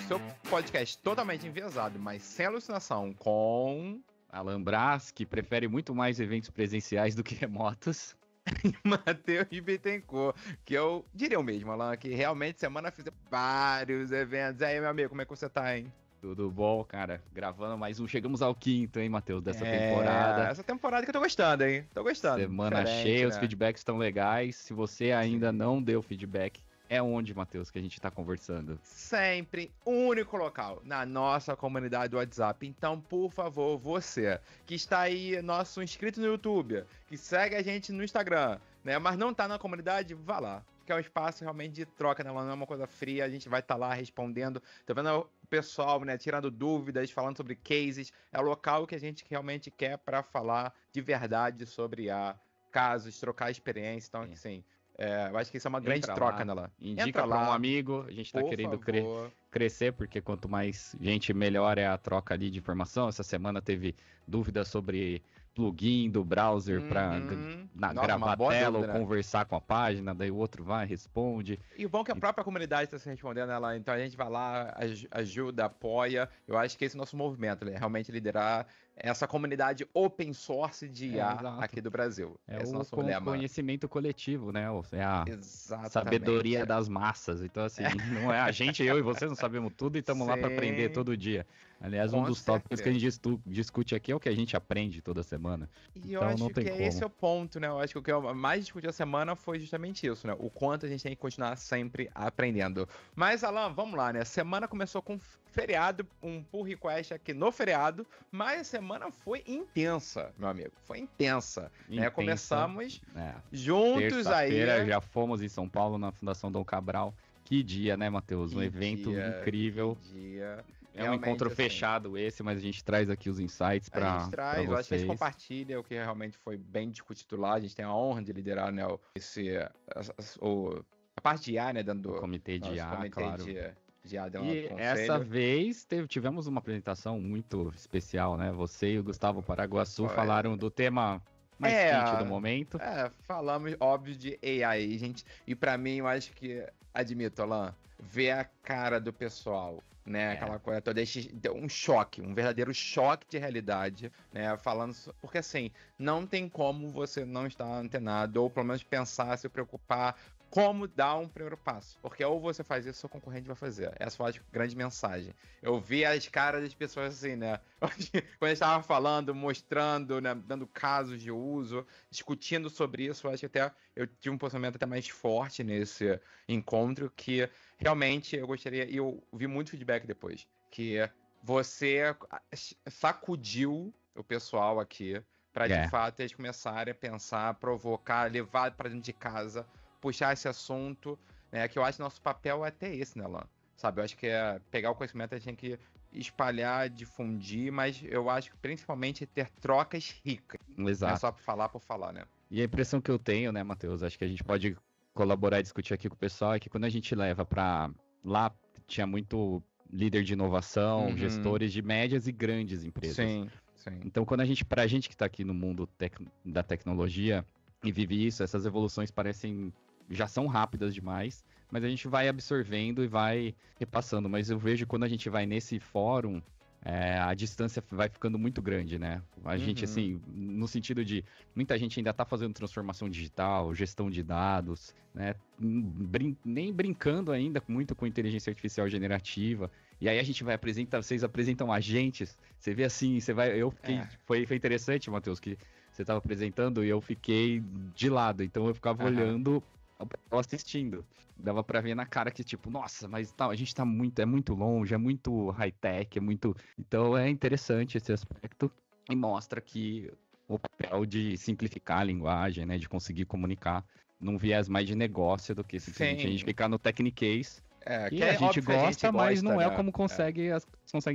seu podcast totalmente enviesado, mas sem alucinação, com Alan Brás, que prefere muito mais eventos presenciais do que remotos. Matheus Bittencourt, que eu diria o mesmo, Alan, que realmente semana fiz vários eventos. E aí, meu amigo, como é que você tá, hein? Tudo bom, cara? Gravando mais um. Chegamos ao quinto, hein, Matheus, dessa temporada. Essa temporada que eu tô gostando, hein? Tô gostando. Semana cheia, né? Os feedbacks estão legais. Se você ainda não deu feedback, é onde, Matheus, que a gente tá conversando? Sempre, único local, na nossa comunidade do WhatsApp. Então, por favor, você que está aí, nosso inscrito no YouTube, que segue a gente no Instagram, né, mas não tá na comunidade, vá lá. Que é um espaço realmente de troca, né? Não é uma coisa fria, a gente vai estar lá respondendo. Tá vendo o pessoal, né? Tirando dúvidas, falando sobre cases. É o local que a gente realmente quer para falar de verdade sobre casos, trocar experiência. Então, assim, eu acho que isso é uma grande troca, né, lá. Indica para um amigo, a gente tá querendo crescer, porque quanto mais gente, melhor é a troca ali de informação. Essa semana teve dúvidas sobre plugin do browser para gravar tela ou conversar com a página, daí o outro vai, responde. E o bom é que a própria comunidade está se respondendo ela, então a gente vai lá, ajuda, apoia. Eu acho que esse é o nosso movimento, né? Realmente liderar essa comunidade open source de IA aqui do Brasil. É o nosso conhecimento coletivo, né? É a Exatamente. Sabedoria das massas. Então, assim, não é a gente, eu e você não sabemos tudo e estamos lá para aprender todo dia. Aliás, um dos tópicos que a gente discute aqui é o que a gente aprende toda semana. E então, eu acho que esse é o ponto, né? Eu acho que o que eu mais discuti a semana foi justamente isso, né? O quanto a gente tem que continuar sempre aprendendo. Mas, Alan, vamos lá, né? A semana começou com feriado, um pull request aqui no feriado, mas a semana foi intensa, meu amigo. Foi intensa. Né? Começamos juntos aí. Já fomos em São Paulo, na Fundação Dom Cabral. Que dia, né, Matheus? Um evento incrível. Que dia. É um encontro fechado esse, mas a gente traz aqui os insights para vocês. A gente traz, eu acho que a gente compartilha o que realmente foi bem discutido lá. A gente tem a honra de liderar, né, a parte de IA, né, dentro do comitê de IA, claro. De IA e essa vez tivemos uma apresentação muito especial, né? Você e o Gustavo Paraguaçu falaram do tema mais quente do momento. Falamos, óbvio, de AI, gente. E para mim, eu acho que, admito, Alan, ver a cara do pessoal, né, aquela coisa toda, um choque, um verdadeiro choque de realidade, né, falando, porque assim, não tem como você não estar antenado, ou pelo menos pensar, se preocupar, como dar um primeiro passo, porque ou você faz isso, seu concorrente vai fazer. Essa foi a grande mensagem. Eu vi as caras das pessoas assim, né, quando a gente tava falando, mostrando, né, dando casos de uso, discutindo sobre isso, eu acho que até eu tive um posicionamento até mais forte nesse encontro, que realmente eu gostaria, e eu vi muito feedback depois, que você sacudiu o pessoal aqui para de fato eles começarem a pensar, provocar, levar para dentro de casa, puxar esse assunto, né, que eu acho que nosso papel é até esse, né, Lan? Sabe, eu acho que é pegar o conhecimento, a gente tem que espalhar, difundir, mas eu acho que principalmente ter trocas ricas. Exato. Não é só por falar, né? E a impressão que eu tenho, né, Matheus, acho que a gente pode colaborar e discutir aqui com o pessoal, é que quando a gente leva para lá, tinha muito líder de inovação, gestores de médias e grandes empresas. Sim. Então, pra gente que está aqui no mundo da tecnologia e vive isso, essas evoluções já são rápidas demais, mas a gente vai absorvendo e vai repassando. Mas eu vejo quando a gente vai nesse fórum, a distância vai ficando muito grande, né? A gente, assim, no sentido de muita gente ainda tá fazendo transformação digital, gestão de dados, né? Nem brincando ainda muito com inteligência artificial generativa. E aí a gente vai apresentar, vocês apresentam agentes, você vê assim, eu fiquei, foi interessante, Matheus, que você tava apresentando e eu fiquei de lado, então eu ficava olhando, assistindo. Dava pra ver na cara que, tipo, nossa, mas a gente tá é muito longe, é muito high-tech, é muito... Então é interessante esse aspecto e mostra que o papel de simplificar a linguagem, né, de conseguir comunicar num viés mais de negócio do que simplesmente a gente ficar no techniquez. Que a gente gosta, mas não é como consegue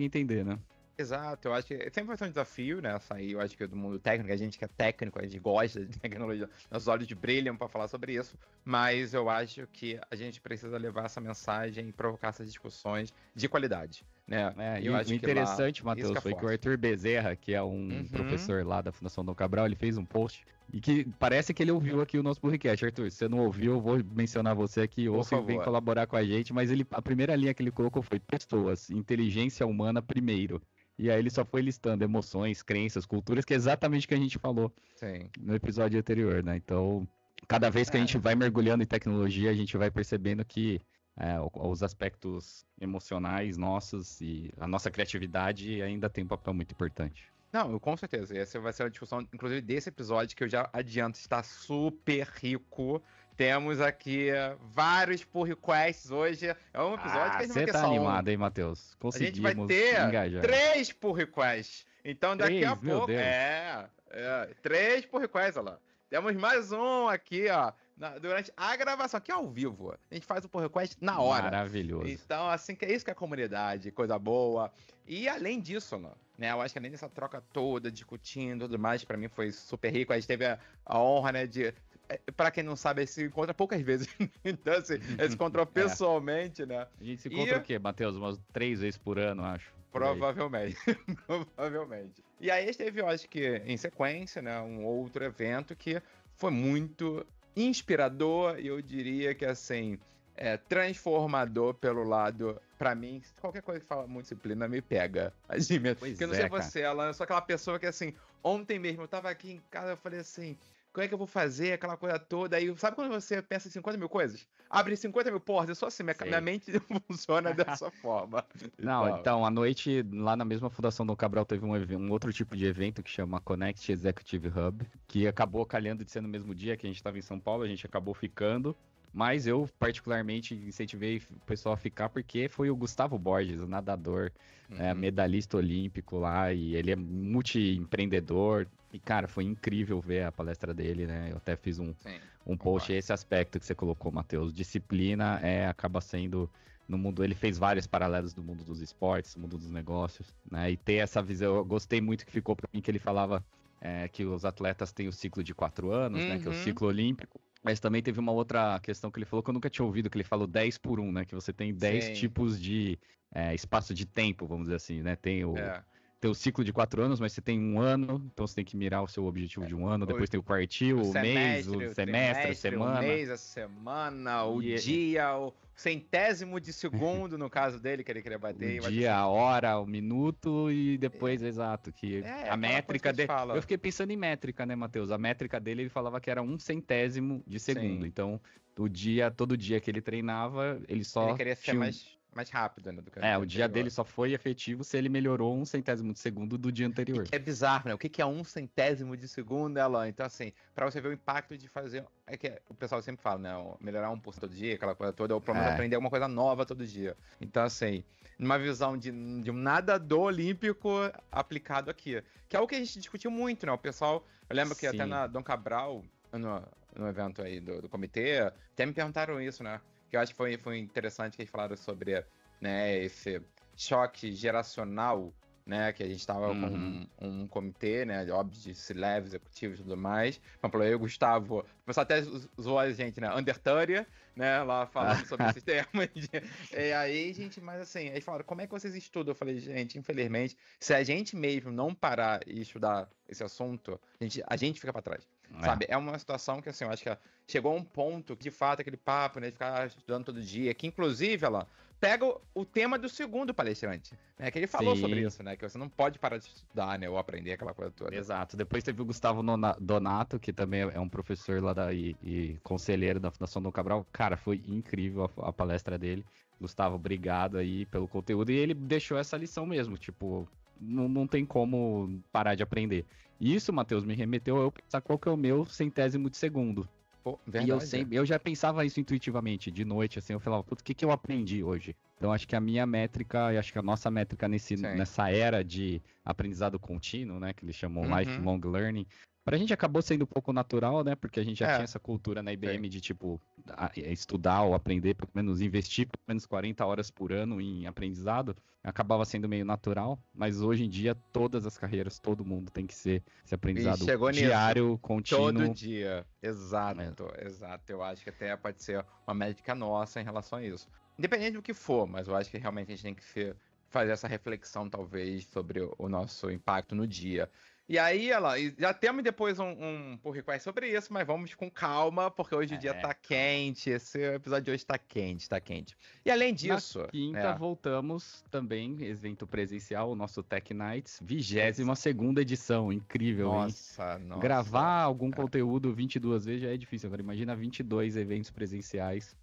entender, né? Exato, eu acho que sempre vai ser um desafio, né, sair, eu acho que do mundo técnico, a gente que é técnico, a gente gosta de tecnologia, nossos olhos brilham para falar sobre isso, mas eu acho que a gente precisa levar essa mensagem e provocar essas discussões de qualidade, né? E Eu o acho que lá, interessante, isso Matheus, que é foi que o forte. Arthur Bezerra, que é um Uhum. professor lá da Fundação Dom Cabral, ele fez um post e que parece que ele ouviu aqui o nosso podcast. Arthur, se você não ouviu, eu vou mencionar você aqui, Por ouça e vem favor. colaborar com a gente, mas a primeira linha que ele colocou foi pessoas, inteligência humana primeiro. E aí ele só foi listando emoções, crenças, culturas, que é exatamente o que a gente falou Sim. no episódio anterior, né? Então, cada vez que a gente vai mergulhando em tecnologia, a gente vai percebendo que os aspectos emocionais nossos e a nossa criatividade ainda tem um papel muito importante. Não, com certeza. Essa vai ser a discussão, inclusive, desse episódio, que eu já adianto, está super rico. Temos aqui vários pull requests hoje. É um episódio que a gente vai Você ter tá só animado, hein, Matheus? A gente vai Conseguimos ter engajar. 3 pull requests. Então, daqui a 3, meu pouco... Deus. 3 pull requests, olha lá. Temos mais um aqui, ó, durante a gravação, aqui ao vivo. A gente faz o pull request na hora. Maravilhoso. Então, assim, que é isso que é a comunidade, coisa boa. E além disso, né, eu acho que além dessa troca toda, discutindo e tudo mais, pra mim foi super rico. A gente teve a honra, né, de... Pra quem não sabe, se encontra poucas vezes. Então, assim, ele se encontrou pessoalmente, né? A gente se encontra o quê, Matheus? Umas 3 vezes por ano, acho. Provavelmente. Provavelmente. E aí a gente teve, eu acho que, em sequência, né, um outro evento que foi muito inspirador e eu diria que, assim, transformador pelo lado, pra mim, qualquer coisa que fala muito disciplina me pega. Admito. Porque eu não sei você, Alan, eu sou aquela pessoa que, assim, ontem mesmo eu tava aqui em casa, eu falei assim, como é que eu vou fazer aquela coisa toda? Aí, sabe quando você pensa em 50 mil coisas? Abre 50 mil portas, eu sou assim, minha mente funciona dessa forma. Não, então, à noite, lá na mesma Fundação Dom Cabral, teve um outro tipo de evento que chama Connect Executive Hub, que acabou calhando de ser no mesmo dia que a gente estava em São Paulo, a gente acabou ficando. Mas eu, particularmente, incentivei o pessoal a ficar porque foi o Gustavo Borges, o nadador, medalhista olímpico lá, e ele é multi-empreendedor. E, cara, foi incrível ver a palestra dele, né? Eu até fiz um post, esse aspecto que você colocou, Matheus. Disciplina acaba sendo, no mundo, ele fez vários paralelos do mundo dos esportes, do mundo dos negócios, né? E ter essa visão, eu gostei muito que ficou pra mim, que ele falava que os atletas têm o ciclo de 4 anos, né? Que é o ciclo olímpico. Mas também teve uma outra questão que ele falou que eu nunca tinha ouvido, que ele falou 10 por 1, né? Que você tem 10 tipos de espaço de tempo, vamos dizer assim, né? Tem o ciclo de 4 anos, mas você tem um ano, então você tem que mirar o seu objetivo de um ano, depois tem o quartil, o mês, o semestre, a semana. O mês, a semana, o dia, o centésimo de segundo, no caso dele, que ele queria bater. O dia, a hora, o minuto e depois, exato, que a métrica dele... Eu fiquei pensando em métrica, né, Matheus? A métrica dele, ele falava que era 1/100º de segundo. Sim. Então, todo dia que ele treinava, ele só... Ele queria ser mais rápido, né? O dia dele só foi efetivo se ele melhorou 1/100º de segundo do dia anterior. É bizarro, né? O que é 1/100º de segundo, Alan? Então, assim, pra você ver o impacto de fazer... É que o pessoal sempre fala, né? Melhorar 1% todo dia, aquela coisa toda, ou pelo menos aprender alguma coisa nova todo dia. Então, assim, numa visão de um nadador olímpico aplicado aqui. Que é o que a gente discutiu muito, né? O pessoal... Eu lembro que até na Dom Cabral, no evento aí do comitê, até me perguntaram isso, né? Que eu acho que foi interessante que eles falaram sobre, né, esse choque geracional, né, que a gente tava com um comitê, né, óbvio, de C-level, executivos e tudo mais. Por exemplo, eu e o Gustavo, o pessoal até zoou a gente, né, Undertale, né, lá falando sobre esses termos. E aí, gente, mas assim, eles falaram, como é que vocês estudam? Eu falei, gente, infelizmente, se a gente mesmo não parar e estudar esse assunto, a gente fica pra trás. Sabe? É uma situação que, assim, eu acho que chegou a um ponto que, de fato, aquele papo, né, de ficar estudando todo dia, que, inclusive, ela pega o tema do segundo palestrante, né, que ele falou sobre isso, né, que você não pode parar de estudar, né, ou aprender aquela coisa toda. Exato. Depois teve o Gustavo Donato, que também é um professor lá e conselheiro da Fundação Dom Cabral. Cara, foi incrível a palestra dele. Gustavo, obrigado aí pelo conteúdo. E ele deixou essa lição mesmo, tipo... Não tem como parar de aprender. E isso, Matheus, me remeteu a eu pensar qual que é o meu 100º de segundo. Pô, verdade, e eu já pensava isso intuitivamente, de noite, assim, eu falava, putz, o que eu aprendi hoje? Então, acho que a minha métrica, e acho que a nossa métrica nessa era de aprendizado contínuo, né, que eles chamam lifelong learning, pra gente acabou sendo um pouco natural, né? Porque a gente já tinha essa cultura na IBM de, tipo, estudar ou aprender, pelo menos investir pelo menos 40 horas por ano em aprendizado. Acabava sendo meio natural, mas hoje em dia, todas as carreiras, todo mundo tem que ser esse aprendizado diário, contínuo. Todo dia. Exato. Eu acho que até pode ser uma métrica nossa em relação a isso. Independente do que for, mas eu acho que realmente a gente tem que fazer essa reflexão, talvez, sobre o nosso impacto no dia. E aí, já temos depois um pull request sobre isso, mas vamos com calma, porque hoje o dia tá quente, esse episódio de hoje tá quente. E além disso... Na quinta, voltamos também, evento presencial, o nosso Tech Nights, 22ª edição, incrível, nossa. Gravar algum conteúdo 22 vezes já é difícil, agora imagina 22 eventos presenciais.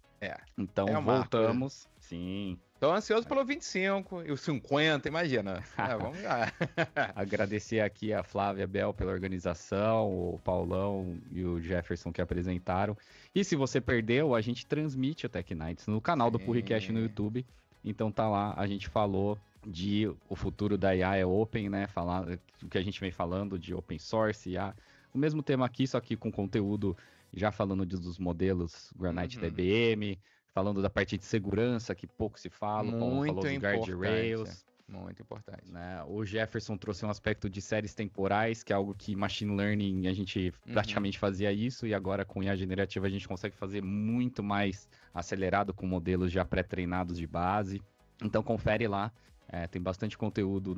Então voltamos, sim. Tô ansioso pelo 25 e o 50, imagina. Vamos lá. Agradecer aqui a Flávia Bel pela organização, o Paulão e o Jefferson que apresentaram. E se você perdeu, a gente transmite o Tech Nights no canal do Purricast no YouTube. Então tá lá, a gente falou de o futuro da IA é open, né? Falar o que a gente vem falando de open source, IA. O mesmo tema aqui, só que com conteúdo já falando dos modelos Granite DBM, falando da parte de segurança, que pouco se fala, o Paulo falou dos guardrails. Muito importante. Né? O Jefferson trouxe um aspecto de séries temporais, que é algo que machine learning a gente praticamente fazia isso, e agora com IA generativa a gente consegue fazer muito mais acelerado com modelos já pré-treinados de base. Então confere lá. Tem bastante conteúdo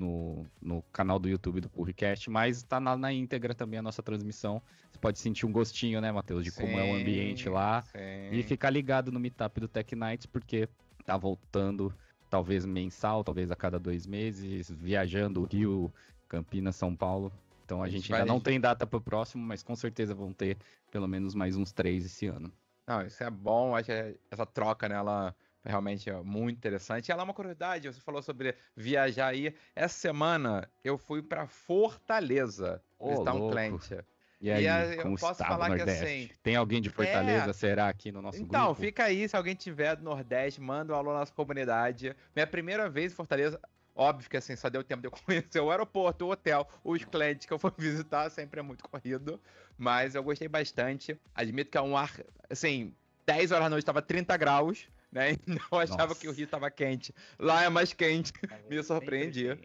no canal do YouTube do Purricast, mas está na íntegra também a nossa transmissão. Você pode sentir um gostinho, né, Matheus, de como é o ambiente lá. E ficar ligado no Meetup do Tech Nights, porque tá voltando, talvez mensal, talvez a cada 2 meses, viajando Rio, Campinas, São Paulo. Então a gente ainda não tem data para o próximo, mas com certeza vão ter pelo menos mais uns 3 esse ano. Não, isso é bom, acho que essa troca, né, ela... realmente é muito interessante. E ela é uma curiosidade, você falou sobre viajar aí. Essa semana eu fui para Fortaleza visitar um cliente. E aí, como posso falar Nordeste? Que assim... Tem alguém de Fortaleza, será, aqui no nosso grupo? Então, fica aí, se alguém tiver do Nordeste, manda um alô na nossa comunidade. Minha primeira vez em Fortaleza, óbvio que assim, só deu tempo de eu conhecer o aeroporto, o hotel, os clientes que eu fui visitar, sempre é muito corrido. Mas eu gostei bastante. Admito que é um ar, assim, 10 horas da noite estava 30 graus. Né? Eu achava que o Rio estava quente. Lá é mais quente. Me surpreendi.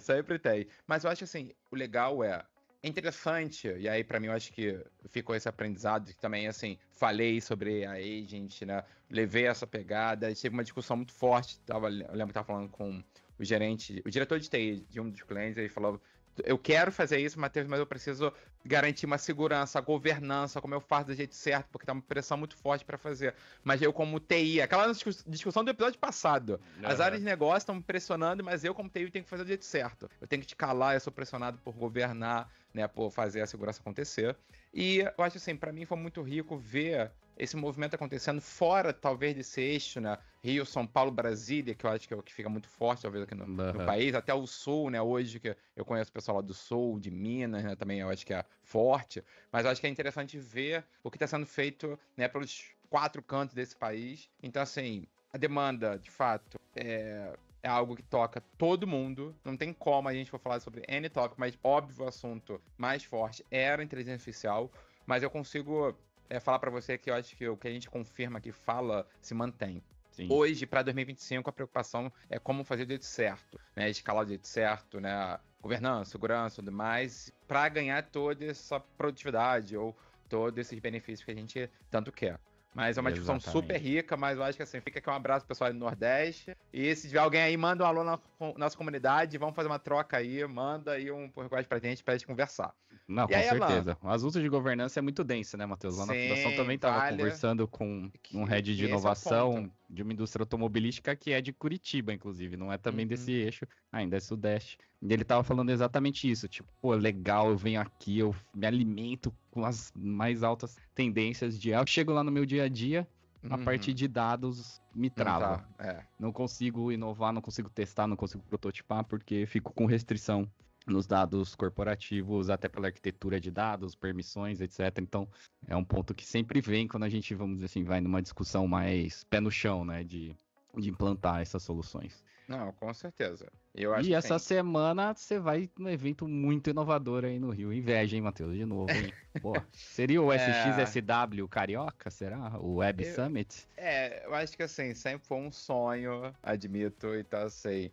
Sempre tem. Mas eu acho assim, o legal é interessante, e aí pra mim eu acho que ficou esse aprendizado, que também assim, falei sobre a agent, né? Levei essa pegada, tive uma discussão muito forte. Eu lembro que tava falando com o gerente, o diretor de TI de um dos clientes, ele falou: eu quero fazer isso, Matheus, mas eu preciso garantir uma segurança, a governança, como eu faço do jeito certo, porque tá uma pressão muito forte para fazer. Mas eu como TI, aquela discussão do episódio passado, as áreas de negócio estão me pressionando, mas eu como TI tenho que fazer do jeito certo. Eu tenho que te calar, eu sou pressionado por governar, né, por fazer a segurança acontecer. E eu acho assim, para mim foi muito rico ver esse movimento acontecendo fora, talvez, desse eixo, né? Rio, São Paulo, Brasília, que eu acho que é o que fica muito forte, talvez, aqui no país. Até o Sul, né? Hoje, que eu conheço o pessoal lá do Sul, de Minas, né? Também eu acho que é forte. Mas eu acho que é interessante ver o que está sendo feito, né? Pelos 4 cantos desse país. Então, assim, a demanda, de fato, é algo que toca todo mundo. Não tem como a gente for falar sobre Any Topic, mas óbvio o assunto mais forte era a inteligência artificial. Mas eu consigo... falar pra você que eu acho que o que a gente confirma que fala se mantém. Sim. Hoje, para 2025, a preocupação é como fazer do jeito certo, né? Escalar do jeito certo, né? Governança, segurança e tudo mais, para ganhar toda essa produtividade ou todos esses benefícios que a gente tanto quer. Mas é uma discussão super rica, mas eu acho que assim, fica aqui um abraço pro pessoal do Nordeste. E se tiver alguém aí, manda um alô na nossa comunidade, vamos fazer uma troca aí, manda aí um request pra gente conversar. Não, com certeza. O assunto de governança é muito denso, né, Matheus? Lá na Fundação também estava conversando com um head de inovação de uma indústria automobilística que é de Curitiba, inclusive, não é também desse eixo, ainda é Sudeste. E ele estava falando exatamente isso, tipo, pô, legal, eu venho aqui, eu me alimento com as mais altas tendências de... Eu chego lá no meu dia a dia, a parte de dados me trava. Não consigo inovar, não consigo testar, não consigo prototipar, porque fico com restrição nos dados corporativos, até pela arquitetura de dados, permissões, etc. Então, é um ponto que sempre vem quando a gente, vamos dizer assim, vai numa discussão mais pé no chão, né, de implantar essas soluções. Não, com certeza. Eu acho e essa semana você vai num evento muito inovador aí no Rio. Inveja, hein, Matheus? De novo, hein? Pô, seria o SXSW Carioca, será? O Web Summit? Eu acho que assim, sempre foi um sonho, admito, então assim,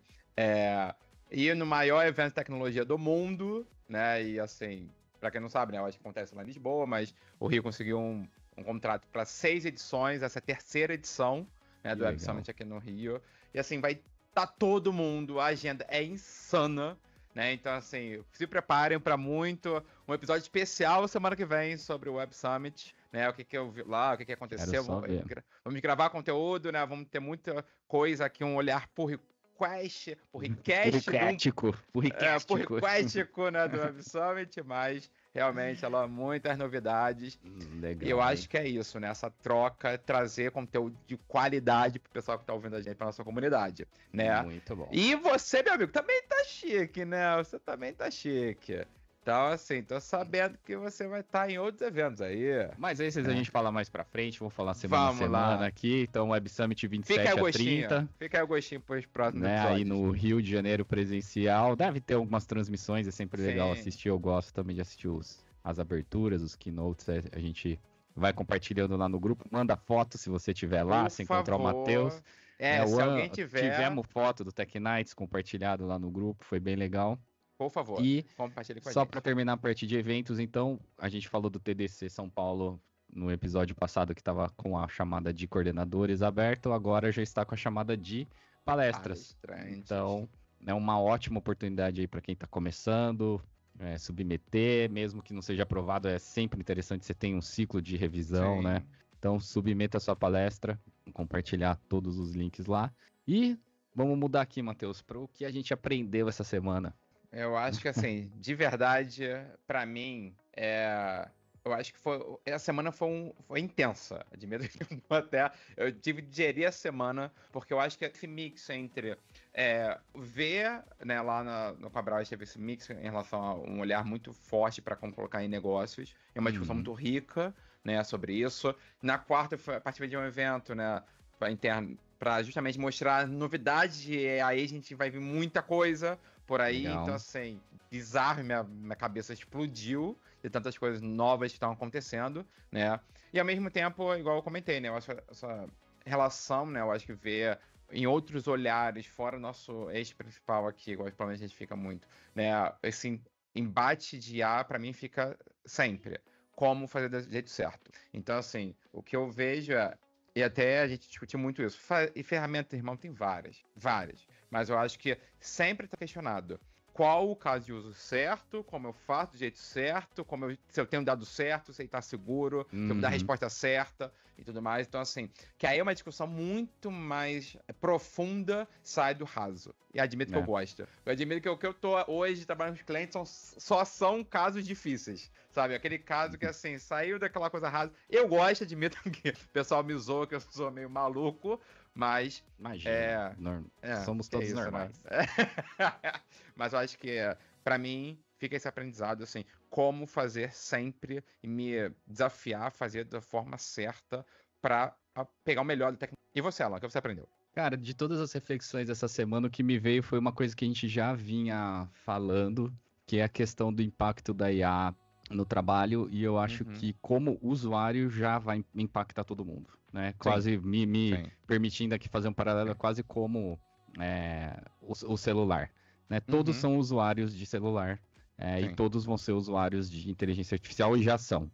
ir no maior evento de tecnologia do mundo, né, e assim, pra quem não sabe, né, eu acho que acontece lá em Lisboa, mas o Rio conseguiu um contrato para 6 edições, essa é a terceira edição, né, do Web Summit aqui no Rio, e assim, vai tá todo mundo, a agenda é insana, né? Então, assim, se preparem para muito. Um episódio especial semana que vem sobre o Web Summit, né? O que que eu vi lá, o que que aconteceu. Vamos gravar conteúdo, né? Vamos ter muita coisa aqui, um olhar por request, né, do Web Summit, mas realmente ela muitas novidades. Legal, eu acho que é isso, né? Essa troca, trazer conteúdo de qualidade pro pessoal que tá ouvindo a gente, pra nossa comunidade, né? Muito bom. E você, meu amigo, também tá chique, né? Você também tá chique. Então, assim, tô sabendo que você vai estar em outros eventos aí. Mas esses a gente fala mais pra frente, vamos falar semana a semana aqui. Então, Web Summit 27 a 30. Fica aí o gostinho pros próximos episódios. Aí no Rio de Janeiro presencial. Deve ter algumas transmissões, é sempre legal assistir. Eu gosto também de assistir as aberturas, os keynotes. A gente vai compartilhando lá no grupo. Manda foto se você estiver lá, se encontrar o Matheus. Se alguém tiver... Tivemos foto do Tech Nights compartilhado lá no grupo, foi bem legal. Por favor, e compartilhe com a gente. Só para terminar a parte de eventos, então, a gente falou do TDC São Paulo no episódio passado que estava com a chamada de coordenadores aberto, agora já está com a chamada de palestras. Então, é uma ótima oportunidade aí para quem está começando, submeter, mesmo que não seja aprovado, é sempre interessante você ter um ciclo de revisão, né? Então, submeta a sua palestra, compartilhar todos os links lá. E vamos mudar aqui, Matheus, para o que a gente aprendeu essa semana. Eu acho que, assim, de verdade, pra mim, eu acho que essa semana foi intensa. Admito que eu tive que digerir a semana, porque eu acho que esse mix entre ver, né, lá no Cabral, a gente teve esse mix em relação a um olhar muito forte para como colocar em negócios. É uma discussão muito rica, né, sobre isso. Na quarta, eu participei de um evento, né, interno, para justamente mostrar novidades, e aí a gente vai ver muita coisa por aí. Legal. Então, assim, bizarro, minha cabeça explodiu de tantas coisas novas que estão acontecendo, né? E ao mesmo tempo, igual eu comentei, né? Eu acho essa relação, né? Eu acho que ver em outros olhares, fora o nosso eixo principal aqui, igual pelo menos a gente fica muito, né? Esse embate de IA, para mim, fica sempre como fazer do jeito certo. Então, assim, o que eu vejo e até a gente discutiu muito isso. E ferramentas, irmão, tem várias. Mas eu acho que sempre está questionado qual o caso de uso certo, como eu faço do jeito certo, se eu tenho dado certo, se ele está seguro, se eu me dar a resposta certa e tudo mais. Então, assim, que aí é uma discussão muito mais profunda, sai do raso. E admito que eu gosto. Eu admito que o que eu tô hoje trabalhando com os clientes só são casos difíceis, sabe? Aquele caso que, assim, saiu daquela coisa rasa. Eu gosto, admito que o pessoal me zoa, que eu sou meio maluco, mas... Imagina, somos todos normais. Né? Mas eu acho que, pra mim, fica esse aprendizado, assim, como fazer sempre e me desafiar a fazer da forma certa pra pegar o melhor da tecnologia. E você, Alan, o que você aprendeu? Cara, de todas as reflexões dessa semana, o que me veio foi uma coisa que a gente já vinha falando, que é a questão do impacto da IA no trabalho, e eu acho que como usuário já vai impactar todo mundo, né? Quase me permitindo aqui fazer um paralelo, quase como o celular, né? Todos são usuários de celular, e todos vão ser usuários de inteligência artificial e já são.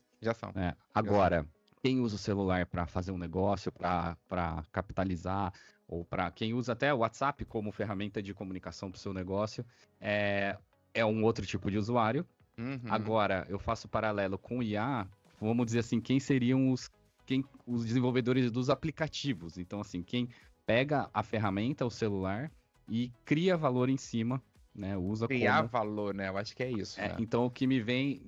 Né? Agora, quem usa o celular para fazer um negócio, para capitalizar, ou para quem usa até o WhatsApp como ferramenta de comunicação para o seu negócio, é um outro tipo de usuário. Agora, eu faço paralelo com o IA, vamos dizer assim, quem seriam os desenvolvedores dos aplicativos. Então, assim, quem pega a ferramenta, o celular, e cria valor em cima, né? Criar valor, né? Eu acho que é isso. Né? Então, o que me vem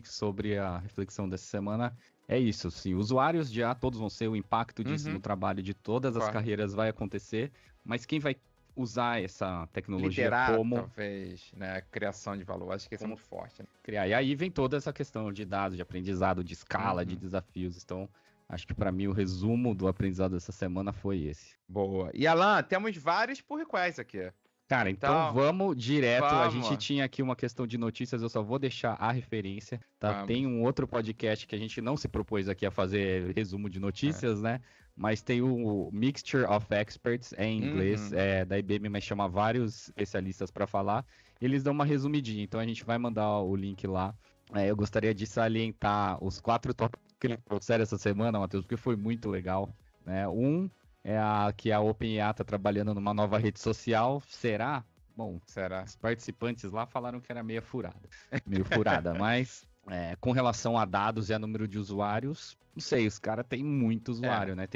sobre a reflexão dessa semana é isso, assim, usuários de IA, todos vão ser, o impacto disso no trabalho de todas as carreiras vai acontecer, mas quem vai usar essa tecnologia liderar, talvez, né, criação de valor, acho que isso é muito forte. Né? Criar, e aí vem toda essa questão de dados, de aprendizado, de escala, de desafios, então acho que para mim o resumo do aprendizado dessa semana foi esse. Boa. E Alan, temos vários pull requests aqui. Cara, então vamos direto. A gente tinha aqui uma questão de notícias, eu só vou deixar a referência, tá? Tem um outro podcast que a gente não se propôs aqui a fazer resumo de notícias, né? Mas tem o Mixture of Experts, em inglês, da IBM, mas chama vários especialistas para falar. Eles dão uma resumidinha, então a gente vai mandar o link lá. Eu gostaria de salientar os 4 tópicos que eles trouxeram essa semana, Matheus, porque foi muito legal, né? que a OpenAI tá trabalhando numa nova rede social. Será? Bom, Será? os participantes lá falaram que era meio furada, mas com relação a dados e a número de usuários, não sei, os caras têm muito usuário, né?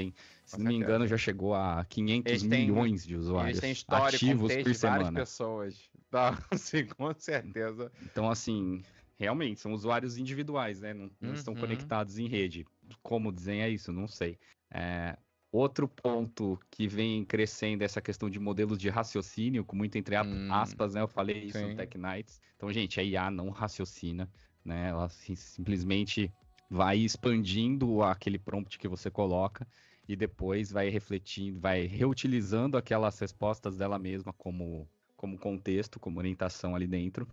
Se não me engano, já chegou a 500 milhões de usuários eles têm história, ativos contexto por de várias semana. pessoas. Tá, assim, com certeza. Então, assim, realmente, são usuários individuais, né? Não estão conectados em rede. Como desenha isso? Não sei. Outro ponto que vem crescendo é essa questão de modelos de raciocínio, com muito entre aspas, né? Eu falei isso no Tech Nights. Então, gente, a IA não raciocina, né? Ela simplesmente vai expandindo aquele prompt que você coloca e depois vai refletindo, vai reutilizando aquelas respostas dela mesma como contexto, como orientação ali dentro.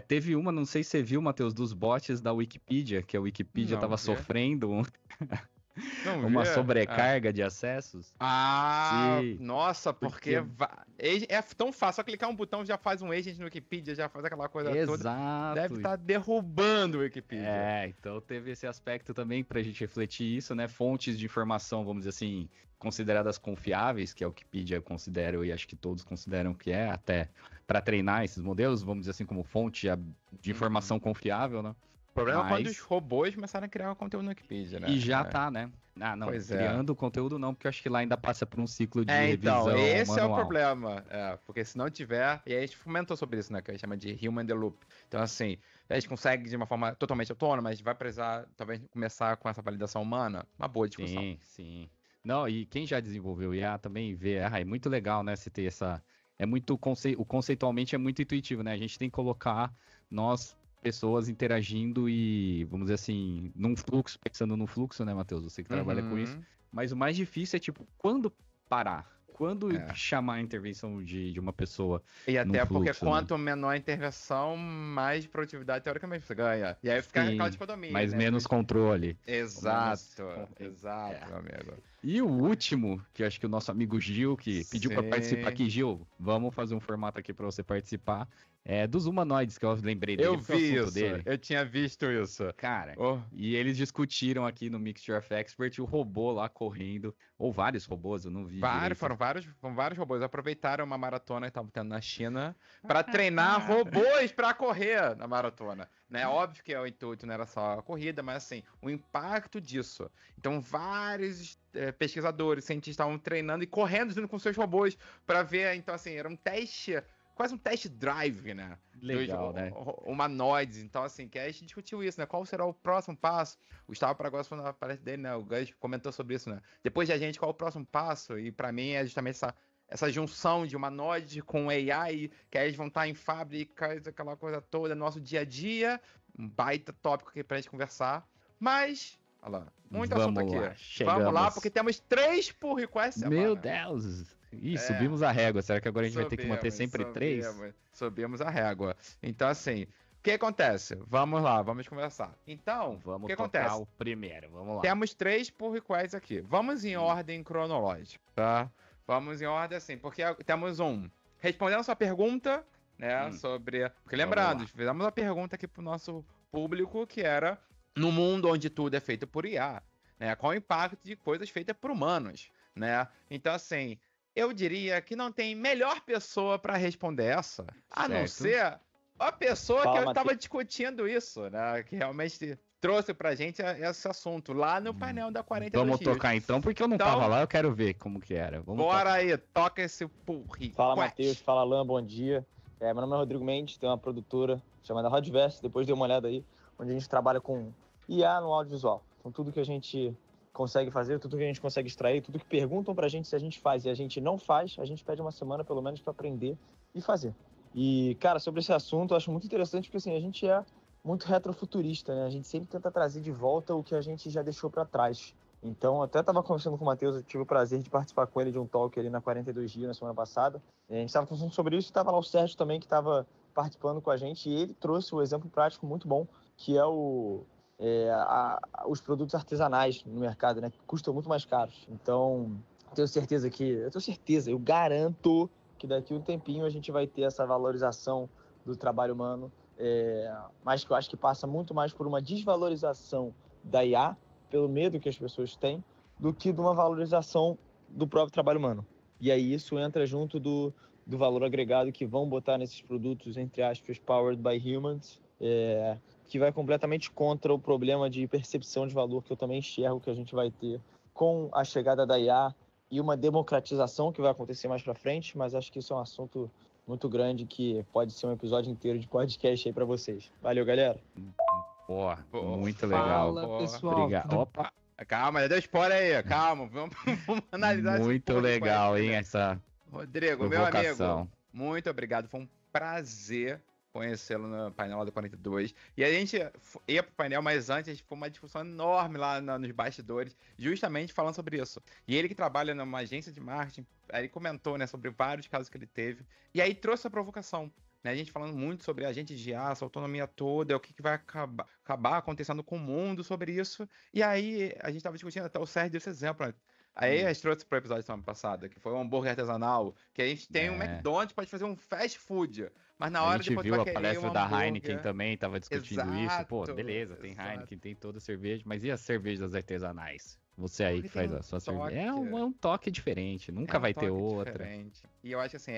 Teve uma, não sei se você viu, Matheus, dos bots da Wikipedia, que a Wikipedia estava sofrendo uma sobrecarga de acessos. Nossa, porque é tão fácil, só clicar um botão já faz um agent no Wikipedia, já faz aquela coisa toda. Exato. Deve estar derrubando o Wikipedia. Então teve esse aspecto também pra gente refletir isso, né? Fontes de informação, vamos dizer assim, consideradas confiáveis, que a Wikipedia eu considero e acho que todos consideram que é, até para treinar esses modelos, vamos dizer assim, como fonte de informação confiável, né? O problema é quando os robôs começaram a criar conteúdo no Wikipedia, né? E já tá, né? Não, criando conteúdo não, porque eu acho que lá ainda passa por um ciclo de revisão então, esse manual. é o problema. Porque se não tiver... E aí a gente comentou sobre isso, né? Que a gente chama de Human in the Loop. Então, assim, a gente consegue de uma forma totalmente autônoma, a gente vai precisar, talvez, começar com essa validação humana. Uma boa discussão. Sim. Não, e quem já desenvolveu IA também vê... é muito legal, né? Você ter essa... conceitualmente é muito intuitivo, né? A gente tem que colocar pessoas interagindo e, vamos dizer assim, num fluxo, pensando no fluxo, né, Matheus? Você que trabalha com isso. Mas o mais difícil é, tipo, quando parar? Quando chamar a intervenção de uma pessoa? E até porque quanto menor a intervenção, mais produtividade, teoricamente, você ganha. E aí fica aquela dicotomia. Mas menos controle. Exato, meu amigo. E o último, que eu acho que o nosso amigo Gil, que pediu para participar aqui, Gil, vamos fazer um formato aqui para você participar. Dos humanoides, que eu lembrei dele. Eu vi isso, eu tinha visto isso. Cara, e eles discutiram aqui no Mixture of Expert o robô lá correndo, ou vários robôs, eu não vi. Foram vários robôs. Aproveitaram uma maratona que estavam tendo na China para treinar robôs para correr na maratona. Né? Óbvio que o intuito não era só a corrida, mas assim, o impacto disso. Então, vários pesquisadores, cientistas estavam treinando e correndo junto com seus robôs para ver. Então, assim, era um teste... Quase um test drive, né? Legal, né? Humanoides. Então, assim, que a gente discutiu isso, né? Qual será o próximo passo? O Gustavo Paraguas, na palestra dele, né? O Gus comentou sobre isso, né? Depois de a gente, qual é o próximo passo? E pra mim é justamente essa junção de humanoide com AI, que aí eles vão estar em fábricas, aquela coisa toda, nosso dia a dia. Um baita tópico aqui pra gente conversar. Mas, olha lá, muito assunto aqui. Vamos lá, porque temos 3 pull requests. Meu Deus! Subimos a régua. Será que agora a gente vai ter que manter sempre 3? Subimos a régua. Então, assim, o que acontece? Vamos lá, vamos conversar. Então, o que acontece? O primeiro, vamos lá. Temos 3 pull requests aqui. Vamos em ordem cronológica, tá? Vamos em ordem assim, porque temos respondendo a sua pergunta, né, sobre... Porque lembrando, fizemos uma pergunta aqui pro nosso público, que era, no mundo onde tudo é feito por IA, né, qual o impacto de coisas feitas por humanos, né? Então, assim... Eu diria que não tem melhor pessoa para responder essa, a não ser a pessoa que eu estava discutindo isso, né? Que realmente trouxe pra gente esse assunto lá no painel da 42 Vamos tocar então, porque eu não tava lá, eu quero ver como que era. Bora aí, toca esse pull request. Fala, Matheus, fala, Alan, bom dia. Meu nome é Rodrigo Mendes, tenho uma produtora chamada Rodverse, depois dei uma olhada aí, onde a gente trabalha com IA no audiovisual. Então, tudo que a gente consegue fazer, tudo que a gente consegue extrair, tudo que perguntam pra gente se a gente faz e a gente não faz, a gente pede uma semana pelo menos para aprender e fazer. E, cara, sobre esse assunto, eu acho muito interessante porque, assim, a gente é muito retrofuturista, né? A gente sempre tenta trazer de volta o que a gente já deixou para trás. Então, até estava conversando com o Matheus, eu tive o prazer de participar com ele de um talk ali na 42 dias, na semana passada. A gente estava conversando sobre isso e estava lá o Sérgio também, que estava participando com a gente, e ele trouxe um exemplo prático muito bom, que é os produtos artesanais no mercado, né, que custam muito mais caros. Então, eu garanto que daqui a um tempinho a gente vai ter essa valorização do trabalho humano, mas que eu acho que passa muito mais por uma desvalorização da IA, pelo medo que as pessoas têm, do que de uma valorização do próprio trabalho humano. E aí isso entra junto do valor agregado que vão botar nesses produtos, entre aspas, powered by humans, que vai completamente contra o problema de percepção de valor que eu também enxergo que a gente vai ter com a chegada da IA e uma democratização que vai acontecer mais para frente, mas acho que isso é um assunto muito grande que pode ser um episódio inteiro de podcast aí para vocês. Valeu, galera! Boa, muito legal. Fala, pessoal. Obrigado. Opa, Calma, já deu spoiler aí, calma. Vamos analisar muito legal, hein, essa Rodrigo, meu provocação. amigo, muito obrigado. Foi um prazer conhecê-lo no painel da 42. E a gente ia pro painel, mas antes a gente foi uma discussão enorme lá nos bastidores, justamente falando sobre isso. E ele que trabalha numa agência de marketing, aí ele comentou, né, sobre vários casos que ele teve. E aí trouxe a provocação. Né, a gente falando muito sobre agentes de IA, essa autonomia toda, o que vai acabar acontecendo com o mundo sobre isso. E aí a gente estava discutindo até o Sérgio desse exemplo, né? Aí a gente trouxe pro episódio da semana passada, que foi um hambúrguer artesanal, que a gente tem um McDonald's, pode fazer um fast food, mas na hora a gente depois viu a querer palestra um da hambúrguer. Heineken também, tava discutindo isso. Pô, Exato, beleza, tem exato. Heineken, tem toda a cerveja, mas e as cervejas artesanais? Você aí Porque que faz tem a sua toque. cerveja. É um toque diferente, nunca É um vai ter toque outra. diferente. E eu acho que assim,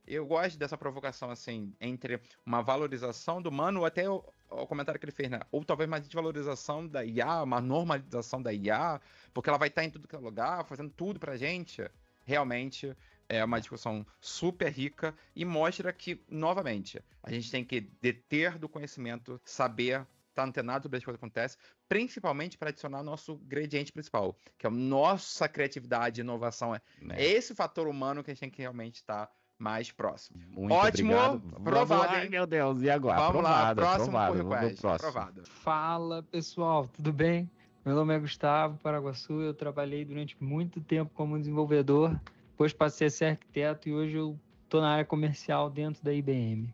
eu gosto dessa provocação, assim, entre uma valorização do humano, ou até o comentário que ele fez, né? Ou talvez mais desvalorização da IA, uma normalização da IA, porque ela vai estar em tudo que é lugar, fazendo tudo pra gente. Realmente é uma discussão super rica e mostra que, novamente, a gente tem que deter do conhecimento, saber, estar antenado sobre as coisas que acontecem, principalmente para adicionar nosso ingrediente principal, que é a nossa criatividade e inovação. É esse fator humano que a gente tem que realmente estar mais próximo. Muito Ótimo, obrigado. aprovado, Ai, hein? meu Deus, e agora? Vamos lá, Aprovado, próximo aprovado. pull Vamos request, pro próximo. aprovado. Fala, pessoal, tudo bem? Meu nome é Gustavo Paraguaçu, eu trabalhei durante muito tempo como desenvolvedor, depois passei a ser arquiteto e hoje eu estou na área comercial dentro da IBM.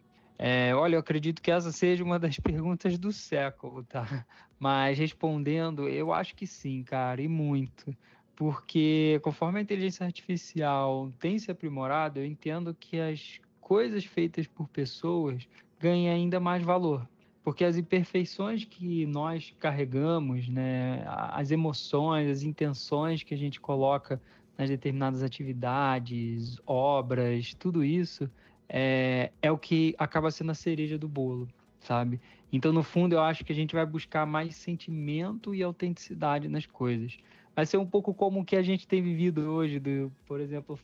Olha, eu acredito que essa seja uma das perguntas do século, tá? Mas respondendo, eu acho que sim, cara, e muito. Porque conforme a inteligência artificial tem se aprimorado, eu entendo que as coisas feitas por pessoas ganham ainda mais valor. Porque as imperfeições que nós carregamos, né, as emoções, as intenções que a gente coloca nas determinadas atividades, obras, tudo isso é o que acaba sendo a cereja do bolo, sabe? Então, no fundo, eu acho que a gente vai buscar mais sentimento e autenticidade nas coisas. Vai ser um pouco como o que a gente tem vivido hoje, por exemplo,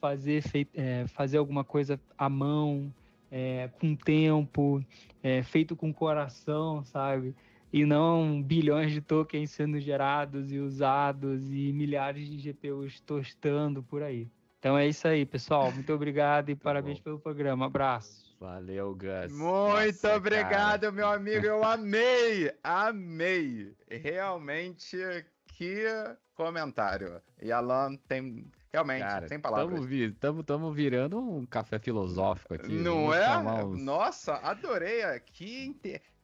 fazer alguma coisa à mão, com tempo, feito com coração, sabe? E não bilhões de tokens sendo gerados e usados e milhares de GPUs tostando por aí. Então é isso aí, pessoal. Muito obrigado e parabéns pelo programa. Abraço. Valeu, Gus. Muito Nossa, obrigado, cara. meu amigo. Eu amei. Realmente, que comentário. E Alan tem, realmente, Cara, sem palavras. Estamos virando um café filosófico aqui. Não Vamos é? chamar os- Nossa, adorei. Que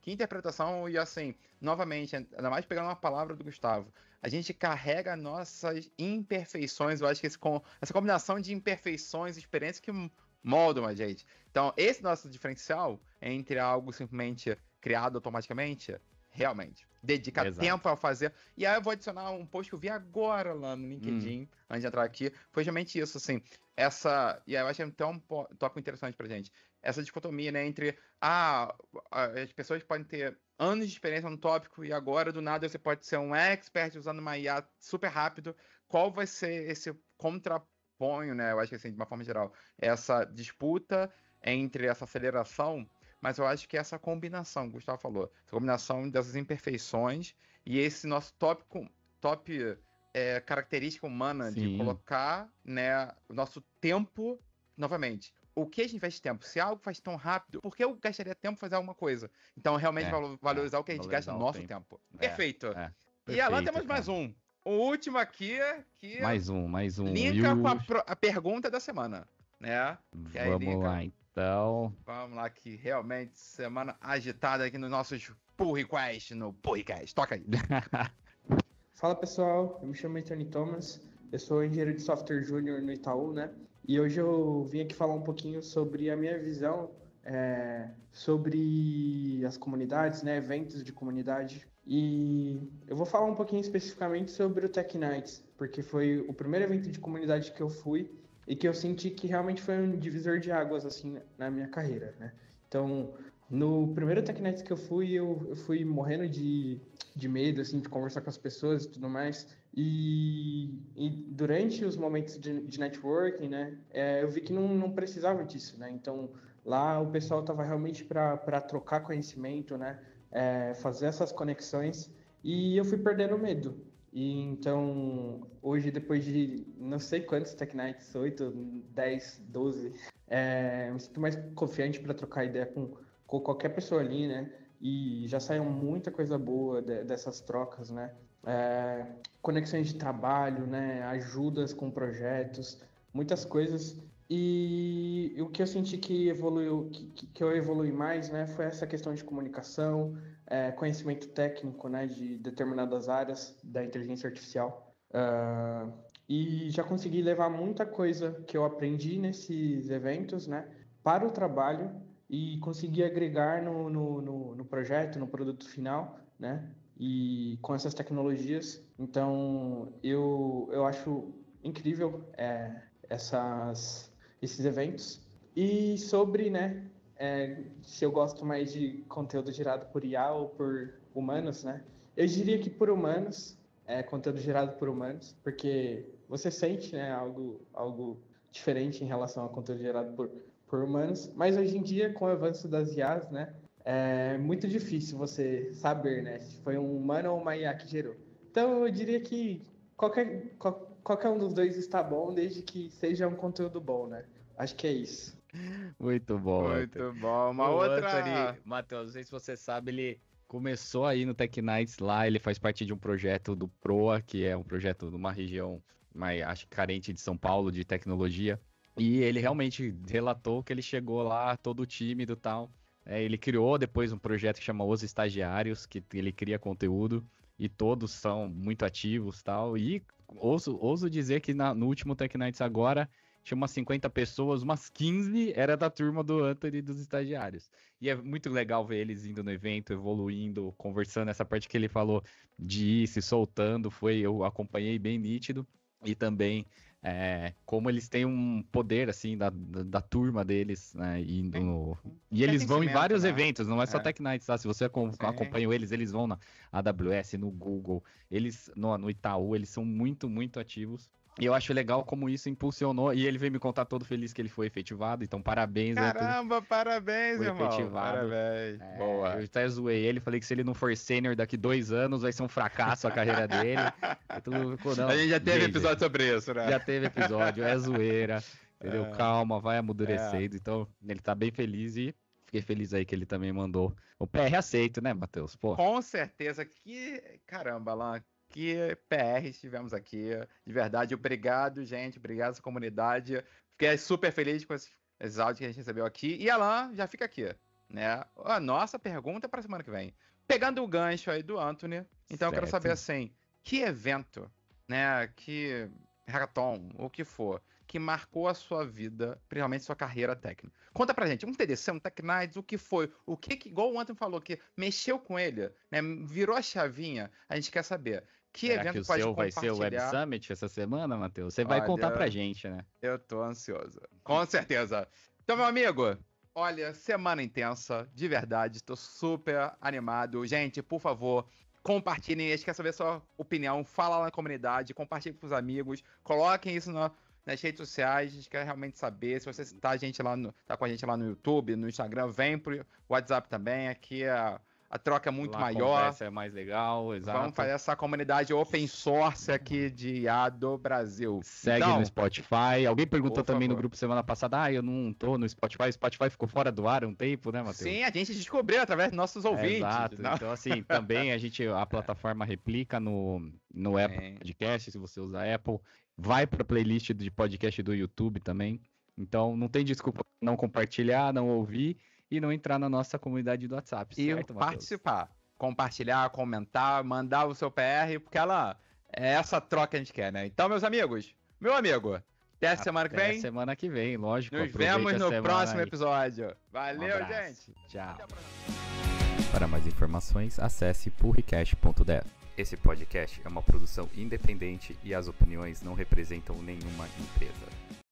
interpretação. E assim, novamente, ainda mais pegando uma palavra do Gustavo, a gente carrega nossas imperfeições. Eu acho que essa combinação de imperfeições e experiências que moldam a gente. Então, esse nosso diferencial entre algo simplesmente criado automaticamente, realmente, dedicar Exato. tempo a fazer. E aí eu vou adicionar um post que eu vi agora lá no LinkedIn, antes de entrar aqui, foi justamente isso, assim, e aí eu acho até um tópico interessante pra gente, essa dicotomia, né, entre, as pessoas podem ter anos de experiência no tópico e agora, do nada, você pode ser um expert usando uma IA super rápido. Qual vai ser esse contraponho, né, eu acho que assim, de uma forma geral, essa disputa entre essa aceleração, mas eu acho que essa combinação, o Gustavo falou, essa combinação dessas imperfeições e esse nosso top característica humana de Sim. colocar, né, o nosso tempo, novamente. O que a gente investe tempo? Se algo faz tão rápido, por que eu gastaria tempo pra fazer alguma coisa? Então, realmente valorizar o que a gente gasta no nosso tempo. Perfeito. E lá Perfeito, temos mais cara. um. O último aqui, que Mais um. linka E com a pergunta da semana, né? Que aí Vamos linka- lá, então. Vamos lá, que realmente semana agitada aqui nos nossos pull request, no podcast. Toca aí. Fala pessoal, eu me chamo Anthony Thomas, eu sou engenheiro de software júnior no Itaú, né? E hoje eu vim aqui falar um pouquinho sobre a minha visão sobre as comunidades, né? Eventos de comunidade. E eu vou falar um pouquinho especificamente sobre o Tech Nights. porque foi o primeiro evento de comunidade que eu fui e que eu senti que realmente foi um divisor de águas, assim, na minha carreira, né? Então, no primeiro Tech Nights que eu fui morrendo de medo, assim, de conversar com as pessoas e tudo mais. E durante os momentos de networking, né, eu vi que não precisava disso, né? Então, lá o pessoal estava realmente para trocar conhecimento, né? Fazer essas conexões. E eu fui perdendo medo. E então, hoje, depois de não sei quantos Tech Nights, 8, 10, 12, eu me sinto mais confiante para trocar ideia com qualquer pessoa ali, né? E já saiu muita coisa boa dessas trocas, né? Conexões de trabalho, né? Ajudas com projetos, muitas coisas. E o que eu senti que evoluiu, que eu evolui mais, né? Foi essa questão de comunicação, conhecimento técnico, né? De determinadas áreas da inteligência artificial. E já consegui levar muita coisa que eu aprendi nesses eventos, né? Para o trabalho e conseguir agregar no projeto, no produto final, né? E com essas tecnologias. Então, eu acho incrível esses eventos. E sobre, né, se eu gosto mais de conteúdo gerado por IA ou por humanos, né? Eu diria que por humanos, conteúdo gerado por humanos, porque você sente, né, algo diferente em relação ao conteúdo gerado por humanos, mas hoje em dia, com o avanço das IAs, né, é muito difícil você saber, né, se foi um humano ou uma IA que gerou. Então, eu diria que qualquer um dos dois está bom, desde que seja um conteúdo bom, né? Acho que é isso. Muito bom. Muito bom. O Anthony, Matheus, não sei se você sabe, ele começou aí no Tech Nights lá, ele faz parte de um projeto do PROA, que é um projeto numa região, acho que carente de São Paulo, de tecnologia. E ele realmente relatou que ele chegou lá todo tímido e tal. Ele criou depois um projeto que chama Os Estagiários, que ele cria conteúdo e todos são muito ativos e tal. E ouso dizer que no último Tech Nights agora tinha umas 50 pessoas, umas 15 era da turma do Anthony dos estagiários. E é muito legal ver eles indo no evento, evoluindo, conversando. Essa parte que ele falou de ir se soltando, eu acompanhei bem nítido. E também como eles têm um poder, assim, da turma deles, né? E eles vão em vários eventos, não é só Tech Nights, tá? Se você acompanha eles vão na AWS, no Google, eles no Itaú, eles são muito, muito ativos. E eu acho legal como isso impulsionou, e ele veio me contar todo feliz que ele foi efetivado, então parabéns. Caramba, parabéns, foi irmão. Efetivado. Parabéns. Boa. Eu até zoei ele, falei que se ele não for sênior daqui 2 anos, vai ser um fracasso a carreira dele. A gente já teve episódio sobre isso, né? Já teve episódio, é zoeira, entendeu? Calma, vai amadurecendo. Então, ele tá bem feliz e fiquei feliz aí que ele também mandou o PR aceito, né, Matheus? Pô. Com certeza. Caramba, Alan. Que PR tivemos aqui, de verdade, obrigado, gente, obrigado essa comunidade, fiquei super feliz com esses áudios que a gente recebeu aqui, e Alan, já fica aqui, né, a nossa pergunta é para semana que vem, pegando o gancho aí do Anthony, então eu quero saber assim, que evento, né, que hackathon, o que for, que marcou a sua vida, principalmente sua carreira técnica. Conta pra gente, um TDC, um Tech Nights, o que foi, o que igual o Anthony falou, que mexeu com ele, né, virou a chavinha, a gente quer saber. Que Será evento que o pode seu vai ser o Web Summit essa semana, Matheus? Você vai contar pra gente, né? Eu tô ansioso, com certeza. Então, meu amigo, olha, semana intensa, de verdade, tô super animado. Gente, por favor, compartilhem, a gente quer saber a sua opinião, fala lá na comunidade, compartilhem com os amigos, coloquem isso nas redes sociais, a gente quer realmente saber. Se você tá com a gente lá no YouTube, no Instagram, vem pro WhatsApp também, aqui a troca é muito maior. A conversa é mais legal, exato. Vamos fazer essa comunidade open source aqui de IA do Brasil. Segue então, no Spotify. Alguém perguntou também no grupo semana passada, eu não tô no Spotify. O Spotify ficou fora do ar um tempo, né, Matheus? Sim, a gente descobriu através dos nossos ouvintes. Exato. Não? Então, assim, também a plataforma replica no Apple Podcast, se você usa Apple. Vai pra playlist de podcast do YouTube também. Então, não tem desculpa não compartilhar, não ouvir e não entrar na nossa comunidade do WhatsApp, certo, Matheus? Participar, compartilhar, comentar, mandar o seu PR, porque é essa troca que a gente quer, né? Então, meus amigos, meu amigo, até semana que vem. Até semana que vem, lógico. Nos vemos no próximo episódio. Valeu, gente. Tchau. Para mais informações, acesse purricast.dev. Esse podcast é uma produção independente e as opiniões não representam nenhuma empresa.